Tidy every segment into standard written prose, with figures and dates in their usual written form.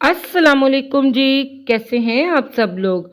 अस्सलामुअलैकुम जी। कैसे हैं आप सब लोग।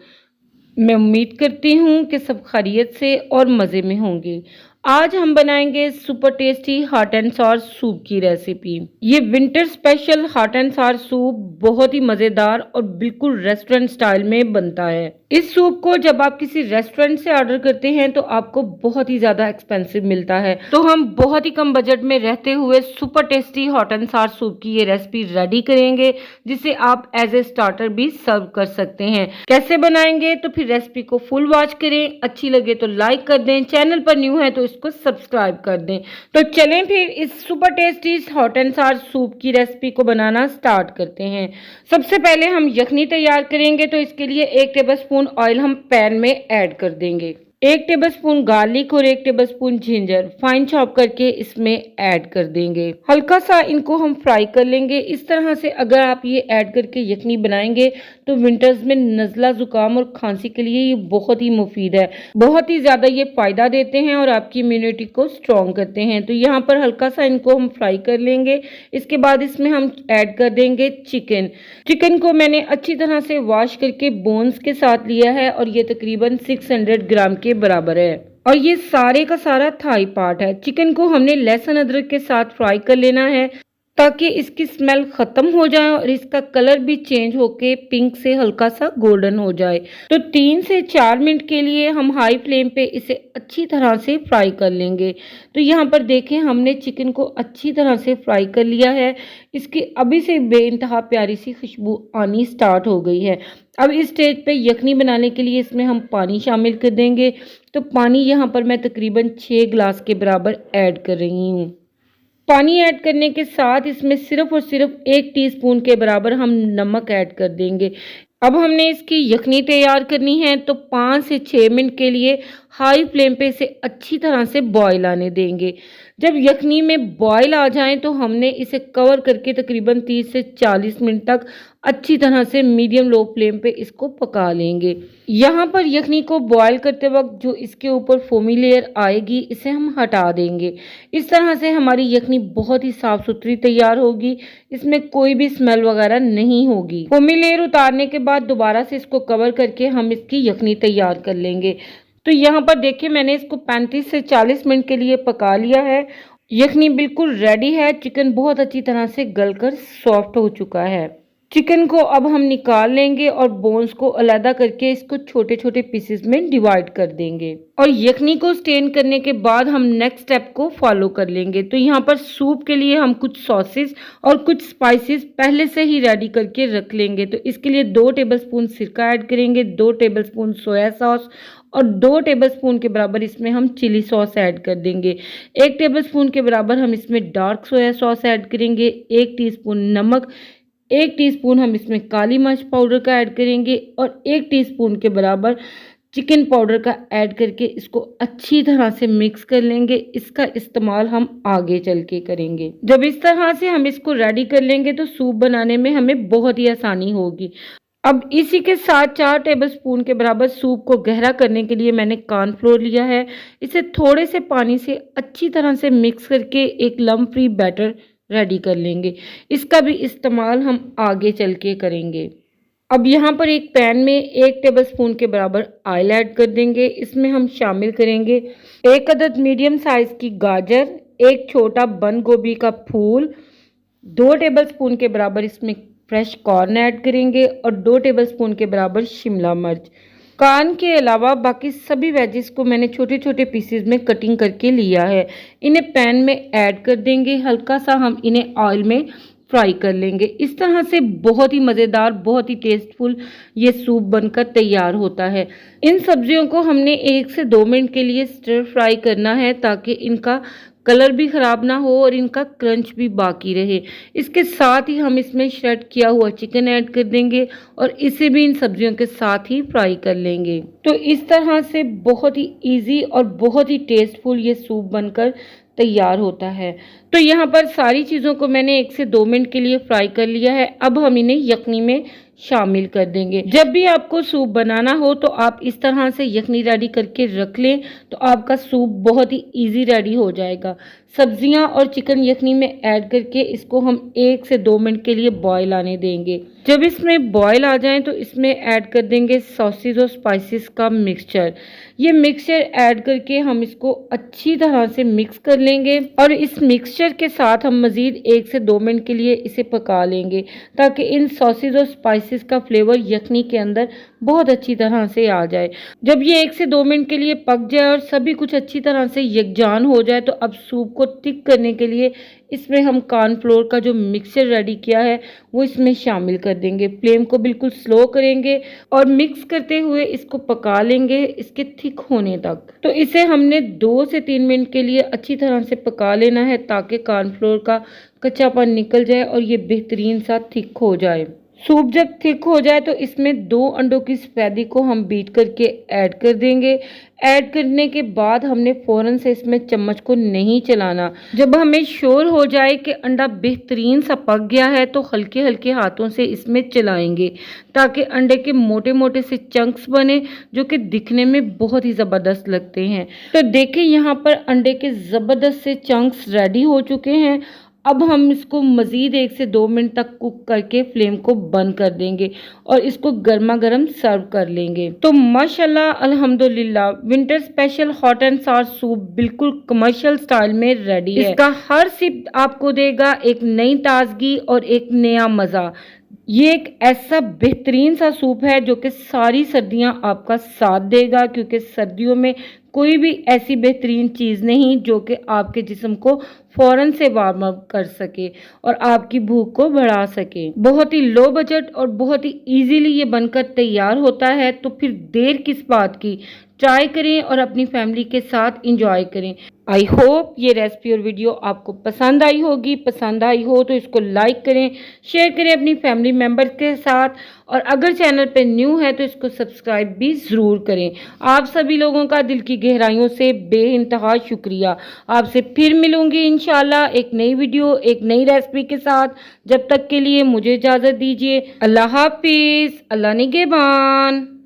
मैं उम्मीद करती हूँ कि सब खैरियत से और मज़े में होंगे। आज हम बनाएंगे super tasty hot and sour soup की रेसिपी। ये winter special hot and sour soup बहुत ही मज़ेदार और बिल्कुल रेस्टोरेंट स्टाइल में बनता है। इस सूप को जब आप किसी रेस्टोरेंट से ऑर्डर करते हैं तो आपको बहुत ही ज़्यादा एक्सपेंसिव मिलता है, तो हम बहुत ही कम बजट में रहते हुए super tasty hot and sour soup की ये रेसिपी रेडी करेंगे, जिसे आप एज ए स्टार्टर भी सर्व कर सकते हैं। कैसे बनाएंगे तो फिर रेसिपी को फुल वॉच करें। अच्छी लगे तो लाइक कर दें, चैनल पर न्यू है तो इसको सब्सक्राइब कर दें। तो चलें फिर इस super tasty hot and sour soup की रेसिपी को बनाना स्टार्ट करते हैं। सबसे पहले हम यखनी तैयार करेंगे, तो इसके लिए 1 टेबलस्पून ऑयल हम पैन में ऐड कर देंगे। 1 टेबलस्पून गार्लिक और 1 टेबलस्पून जिंजर फाइन चॉप करके इसमें ऐड कर देंगे। हल्का सा इनको हम फ्राई कर लेंगे। इस तरह से अगर आप ये ऐड करके यखनी बनाएंगे तो विंटर्स में नज़ला जुकाम और खांसी के लिए ये बहुत ही मुफीद है। बहुत ही ज़्यादा ये फ़ायदा देते हैं और आपकी इम्यूनिटी को स्ट्रॉन्ग करते हैं। तो यहाँ पर हल्का सा इनको हम फ्राई कर लेंगे। इसके बाद इसमें हम ऐड कर देंगे चिकन को मैंने अच्छी तरह से वॉश करके बोन्स के साथ लिया है और ये तकरीबन 600 ग्राम के बराबर है और ये सारे का सारा थाई पार्ट है। चिकन को हमने लहसुन अदरक के साथ फ्राई कर लेना है ताकि इसकी स्मेल ख़त्म हो जाए और इसका कलर भी चेंज होके पिंक से हल्का सा गोल्डन हो जाए। तो 3 से 4 मिनट के लिए हम हाई फ्लेम पे इसे अच्छी तरह से फ्राई कर लेंगे। तो यहाँ पर देखें, हमने चिकन को अच्छी तरह से फ्राई कर लिया है। इसकी अभी से बेइंतहा प्यारी सी खुशबू आनी स्टार्ट हो गई है। अब इस स्टेज पे यखनी बनाने के लिए इसमें हम पानी शामिल कर देंगे। तो पानी यहाँ पर मैं तकरीबन 6 गिलास के बराबर ऐड कर रही हूँ। पानी ऐड करने के साथ इसमें सिर्फ और सिर्फ 1 टीस्पून के बराबर हम नमक ऐड कर देंगे। अब हमने इसकी यखनी तैयार करनी है, तो 5 से 6 मिनट के लिए हाई फ्लेम पे इसे अच्छी तरह से बॉईल आने देंगे। जब यखनी में बॉईल आ जाए तो हमने इसे कवर करके तकरीबन 30 से 40 मिनट तक अच्छी तरह से मीडियम लो फ्लेम पे इसको पका लेंगे। यहाँ पर यखनी को बॉईल करते वक्त जो इसके ऊपर फोमी लेयर आएगी इसे हम हटा देंगे। इस तरह से हमारी यखनी बहुत ही साफ़ सुथरी तैयार होगी, इसमें कोई भी स्मेल वगैरह नहीं होगी। फोमी लेयर उतारने के बाद दोबारा से इसको कवर करके हम इसकी यखनी तैयार कर लेंगे। तो यहाँ पर देखिए, मैंने इसको 35 से 40 मिनट के लिए पका लिया है। यखनी बिल्कुल रेडी है। चिकन बहुत अच्छी तरह से गलकर सॉफ्ट हो चुका है। चिकन को अब हम निकाल लेंगे और बोन्स को अलग करके इसको छोटे छोटे पीसेस में डिवाइड कर देंगे और यखनी को स्टेन करने के बाद हम नेक्स्ट स्टेप को फॉलो कर लेंगे। तो यहाँ पर सूप के लिए हम कुछ सॉसेस और कुछ स्पाइसेस पहले से ही रेडी करके रख लेंगे। तो इसके लिए 2 टेबलस्पून सिरका ऐड करेंगे, 2 टेबलस्पून सोया सॉस और 2 टेबलस्पून के बराबर इसमें हम चिली सॉस ऐड कर देंगे। 1 टेबलस्पून के बराबर हम इसमें डार्क सोया सॉस ऐड करेंगे, 1 टीस्पून नमक, 1 टीस्पून हम इसमें काली मिर्च पाउडर का ऐड करेंगे और 1 टीस्पून के बराबर चिकन पाउडर का ऐड करके इसको अच्छी तरह से मिक्स कर लेंगे। इसका इस्तेमाल हम आगे चल के करेंगे। जब इस तरह से हम इसको रेडी कर लेंगे तो सूप बनाने में हमें बहुत ही आसानी होगी। अब इसी के साथ 4 टेबलस्पून के बराबर सूप को गहरा करने के लिए मैंने कॉर्नफ्लोर लिया है। इसे थोड़े से पानी से अच्छी तरह से मिक्स करके एक लम्प फ्री बैटर रेडी कर लेंगे। इसका भी इस्तेमाल हम आगे चल के करेंगे। अब यहाँ पर एक पैन में 1 टेबलस्पून के बराबर ऑयल ऐड कर देंगे। इसमें हम शामिल करेंगे 1 अदद मीडियम साइज़ की गाजर, 1 छोटा बंद गोभी का फूल, 2 टेबलस्पून के बराबर इसमें फ्रेश कॉर्न ऐड करेंगे और 2 टेबलस्पून के बराबर शिमला मिर्च। कॉर्न के अलावा बाकी सभी वेजिस को मैंने छोटे छोटे पीसेस में कटिंग करके लिया है। इन्हें पैन में ऐड कर देंगे। हल्का सा हम इन्हें ऑयल में फ्राई कर लेंगे। इस तरह से बहुत ही मज़ेदार, बहुत ही टेस्टफुल ये सूप बनकर तैयार होता है। इन सब्जियों को हमने 1 से 2 मिनट के लिए स्टर फ्राई करना है ताकि इनका कलर भी ख़राब ना हो और इनका क्रंच भी बाकी रहे। इसके साथ ही हम इसमें श्रेड किया हुआ चिकन ऐड कर देंगे और इसे भी इन सब्जियों के साथ ही फ्राई कर लेंगे। तो इस तरह से बहुत ही इजी और बहुत ही टेस्टफुल ये सूप बनकर तैयार होता है। तो यहाँ पर सारी चीज़ों को मैंने 1 से 2 मिनट के लिए फ्राई कर लिया है। अब हम इन्हें यखनी में शामिल कर देंगे। जब भी आपको सूप बनाना हो तो आप इस तरह से यखनी रेडी करके रख लें तो आपका सूप बहुत ही इजी रेडी हो जाएगा। सब्जियां और चिकन यखनी में ऐड करके इसको हम 1 से 2 मिनट के लिए बॉईल आने देंगे। जब इसमें बॉईल आ जाए तो इसमें ऐड कर देंगे सॉसेज और स्पाइसेस का मिक्सचर। ये मिक्सचर ऐड करके हम इसको अच्छी तरह से मिक्स कर लेंगे और इस मिक्सचर के साथ हम मज़ीद 1 से 2 मिनट के लिए इसे पका लेंगे ताकि इन सॉसेज और स्पाइसेस का फ्लेवर यखनी के अंदर बहुत अच्छी तरह से आ जाए। जब ये 1 से 2 मिनट के लिए पक जाए और सभी कुछ अच्छी तरह से यकजान हो जाए तो अब सूप को थिक करने के लिए इसमें हम कॉर्नफ्लोर का जो मिक्सचर रेडी किया है वो इसमें शामिल कर देंगे। फ्लेम को बिल्कुल स्लो करेंगे और मिक्स करते हुए इसको पका लेंगे इसके थिक होने तक। तो इसे हमने 2 से 3 मिनट के लिए अच्छी तरह से पका लेना है ताकि कॉर्नफ्लोर का कच्चापन निकल जाए और ये बेहतरीन सा थिक हो जाए। सूप जब थिक हो जाए तो इसमें 2 अंडों की सफेदी को हम बीट करके ऐड कर देंगे। ऐड करने के बाद हमने फ़ौरन से इसमें चम्मच को नहीं चलाना। जब हमें श्योर हो जाए कि अंडा बेहतरीन सा पक गया है तो हल्के हल्के हाथों से इसमें चलाएंगे ताकि अंडे के मोटे मोटे से चंक्स बने जो कि दिखने में बहुत ही ज़बरदस्त लगते हैं। तो देखिए यहाँ पर अंडे के ज़बरदस्त से चंक्स रेडी हो चुके हैं। अब हम इसको मज़ीद 1 से 2 मिनट तक कुक करके फ्लेम को बंद कर देंगे और इसको गर्मा गर्म सर्व कर लेंगे। तो माशाल्लाह अल्हम्दुलिल्लाह winter special hot and sour soup बिल्कुल कमर्शियल स्टाइल में रेडी है। इसका हर सिप आपको देगा एक नई ताजगी और एक नया मज़ा। ये एक ऐसा बेहतरीन सा सूप है जो कि सारी सर्दियां आपका साथ देगा क्योंकि सर्दियों में कोई भी ऐसी बेहतरीन चीज़ नहीं जो कि आपके जिस्म को फ़ौरन से वार्म अप कर सके और आपकी भूख को बढ़ा सके। बहुत ही लो बजट और बहुत ही इजीली ये बनकर तैयार होता है तो फिर देर किस बात की, ट्राई करें और अपनी फैमिली के साथ इंजॉय करें। आई होप ये रेसिपी और वीडियो आपको पसंद आई होगी। पसंद आई हो तो इसको लाइक करें, शेयर करें अपनी फैमिली मेम्बर्स के साथ और अगर चैनल पे न्यू है तो इसको सब्सक्राइब भी ज़रूर करें। आप सभी लोगों का दिल की गहराइयों से बेइंतहा शुक्रिया। आपसे फिर मिलूंगी इंशाल्लाह एक नई वीडियो एक नई रेसिपी के साथ। जब तक के लिए मुझे इजाज़त दीजिए। अल्लाह हाफिज़। अल्लाह निगहबान।